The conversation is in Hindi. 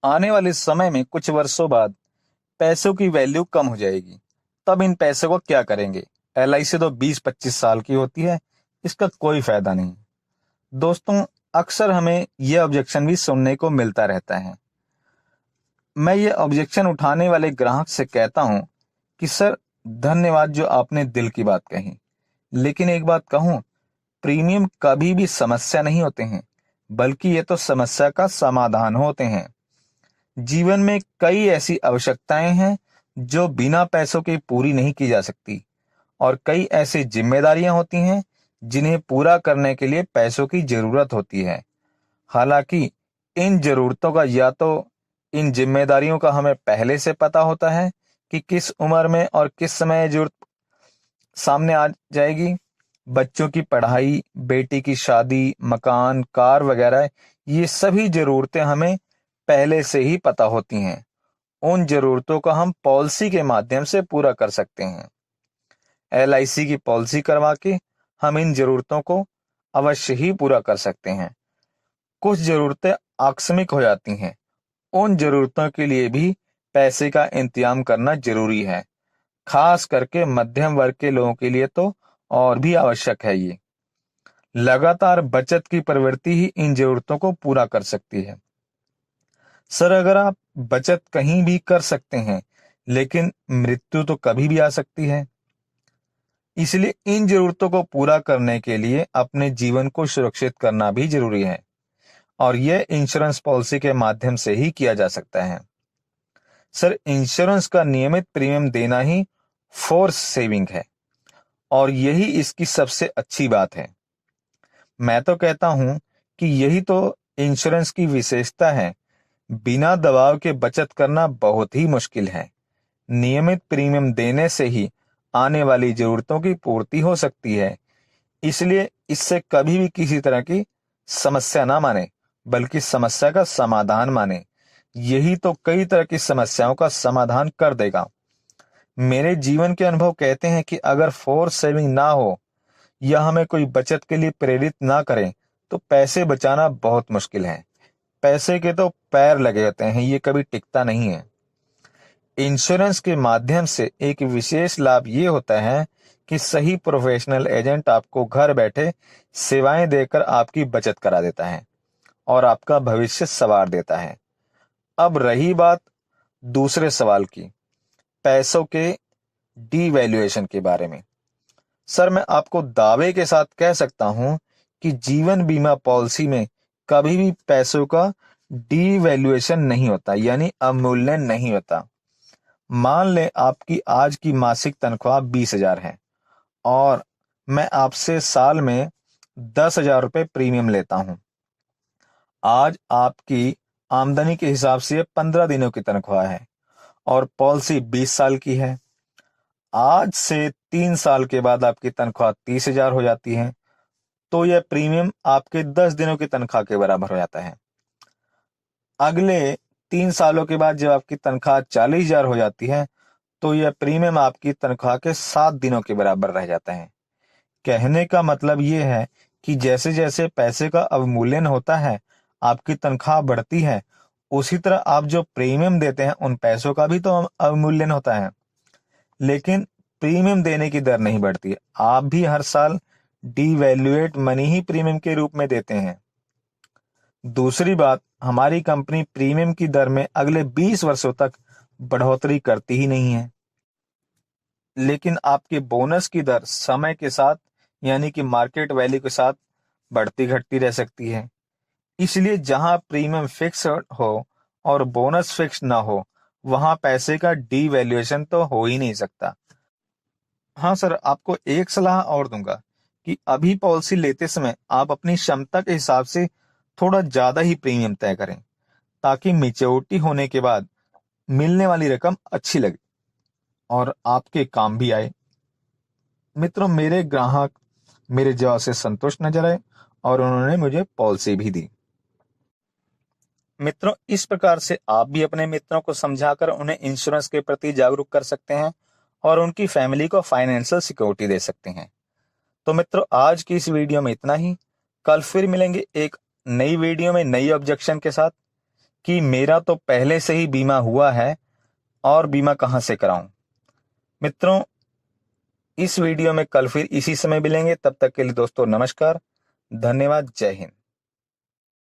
आने वाले समय में कुछ वर्षों बाद पैसों की वैल्यू कम हो जाएगी। तब इन पैसों को क्या करेंगे? एलआईसी तो 20-25 साल की होती है, इसका कोई फायदा नहीं। दोस्तों, अक्सर हमें यह ऑब्जेक्शन भी सुनने को मिलता रहता है। मैं ये ऑब्जेक्शन उठाने वाले ग्राहक से कहता हूं कि सर, धन्यवाद जो आपने दिल की बात कही, लेकिन एक बात कहूं, प्रीमियम कभी भी समस्या नहीं होते हैं, बल्कि ये तो समस्या का समाधान होते हैं। जीवन में कई ऐसी आवश्यकताएं हैं जो बिना पैसों के पूरी नहीं की जा सकती, और कई ऐसी जिम्मेदारियां होती हैं जिन्हें पूरा करने के लिए पैसों की जरूरत होती है। हालांकि इन जरूरतों का या तो इन जिम्मेदारियों का हमें पहले से पता होता है कि किस उम्र में और किस समय जरूरत सामने आ जाएगी। बच्चों की पढ़ाई, बेटी की शादी, मकान, कार वगैरह, ये सभी जरूरतें हमें पहले से ही पता होती हैं। उन जरूरतों को हम पॉलिसी के माध्यम से पूरा कर सकते हैं। एलआईसी की पॉलिसी करवा के हम इन जरूरतों को अवश्य ही पूरा कर सकते हैं। कुछ जरूरतें आकस्मिक हो जाती हैं, उन जरूरतों के लिए भी पैसे का इंतजाम करना जरूरी है। खास करके मध्यम वर्ग के लोगों के लिए तो और भी आवश्यक है। ये लगातार बचत की प्रवृत्ति ही इन जरूरतों को पूरा कर सकती है। सर, अगर आप बचत कहीं भी कर सकते हैं, लेकिन मृत्यु तो कभी भी आ सकती है। इसलिए इन जरूरतों को पूरा करने के लिए अपने जीवन को सुरक्षित करना भी जरूरी है, और यह इंश्योरेंस पॉलिसी के माध्यम से ही किया जा सकता है। सर, इंश्योरेंस का नियमित प्रीमियम देना ही फोर्स सेविंग है, और यही इसकी सबसे अच्छी बात है। मैं तो कहता हूं कि यही तो इंश्योरेंस की विशेषता है। बिना दबाव के बचत करना बहुत ही मुश्किल है। नियमित प्रीमियम देने से ही आने वाली जरूरतों की पूर्ति हो सकती है। इसलिए इससे कभी भी किसी तरह की समस्या ना माने, बल्कि समस्या का समाधान माने। यही तो कई तरह की समस्याओं का समाधान कर देगा। मेरे जीवन के अनुभव कहते हैं कि अगर फोर्स सेविंग ना हो या हमें कोई बचत के लिए प्रेरित ना करें, तो पैसे बचाना बहुत मुश्किल है। पैसे के तो पैर लगे होते हैं, ये कभी टिकता नहीं है। इंश्योरेंस के माध्यम से एक विशेष लाभ ये होता है कि सही प्रोफेशनल एजेंट आपको घर बैठे सेवाएं देकर आपकी बचत करा देता है और आपका भविष्य संवार देता है। अब रही बात दूसरे सवाल की, पैसों के डीवैल्यूएशन के बारे में। सर, मैं आपको दावे के साथ कह सकता हूं कि जीवन बीमा पॉलिसी में कभी भी पैसों का डीवैल्यूएशन नहीं होता, यानी अवमूल्यन नहीं होता। मान लें आपकी आज की मासिक तनख्वाह 20,000 है और मैं आपसे साल में 10,000 रुपये प्रीमियम लेता हूं। आज आपकी आमदनी के हिसाब से 15 दिनों की तनख्वाह है और पॉलिसी 20 साल की है। आज से 3 साल के बाद आपकी तनख्वाह 30,000 हो जाती है, तो यह प्रीमियम आपके 10 दिनों की तनख्वाह के बराबर हो जाता है। अगले 3 सालों के बाद जब आपकी तनख्वाह 40,000 हो जाती है, तो यह प्रीमियम आपकी तनख्वाह के 7 दिनों के बराबर रह जाता है। कहने का मतलब यह है कि जैसे जैसे पैसे का अवमूल्यन होता है, आपकी तनख्वाह बढ़ती है, उसी तरह आप जो प्रीमियम देते हैं उन पैसों का भी तो अवमूल्यन होता है। लेकिन प्रीमियम देने की दर नहीं बढ़ती। आप भी हर साल डीवैल्यूएट मनी ही प्रीमियम के रूप में देते हैं। दूसरी बात, हमारी कंपनी प्रीमियम की दर में अगले 20 वर्षों तक बढ़ोतरी करती ही नहीं है, लेकिन आपके बोनस की दर समय के साथ, यानी कि मार्केट वैल्यू के साथ बढ़ती घटती रह सकती है। इसलिए जहां प्रीमियम फिक्स हो और बोनस फिक्स ना हो, वहां पैसे का डीवैल्यूएशन तो हो ही नहीं सकता। हाँ सर, आपको एक सलाह और दूंगा कि अभी पॉलिसी लेते समय आप अपनी क्षमता के हिसाब से थोड़ा ज्यादा ही प्रीमियम तय करें, ताकि मैच्योरिटी होने के बाद मिलने वाली रकम अच्छी लगे और आपके काम भी आए। मित्रों, मेरे ग्राहक मेरे जवाब से संतुष्ट नजर आए और उन्होंने मुझे पॉलिसी भी दी। मित्रों, इस प्रकार से आप भी अपने मित्रों को समझाकर उन्हें इंश्योरेंस के प्रति जागरूक कर सकते हैं और उनकी फैमिली को फाइनेंशियल सिक्योरिटी दे सकते हैं। तो मित्रों, आज की इस वीडियो में इतना ही। कल फिर मिलेंगे एक नई वीडियो में नई ऑब्जेक्शन के साथ। कि मेरा तो पहले से ही बीमा हुआ है और बीमा कहां से कराऊं। मित्रों, इस वीडियो में कल फिर इसी समय मिलेंगे। तब तक के लिए दोस्तों नमस्कार, धन्यवाद, जय हिंद।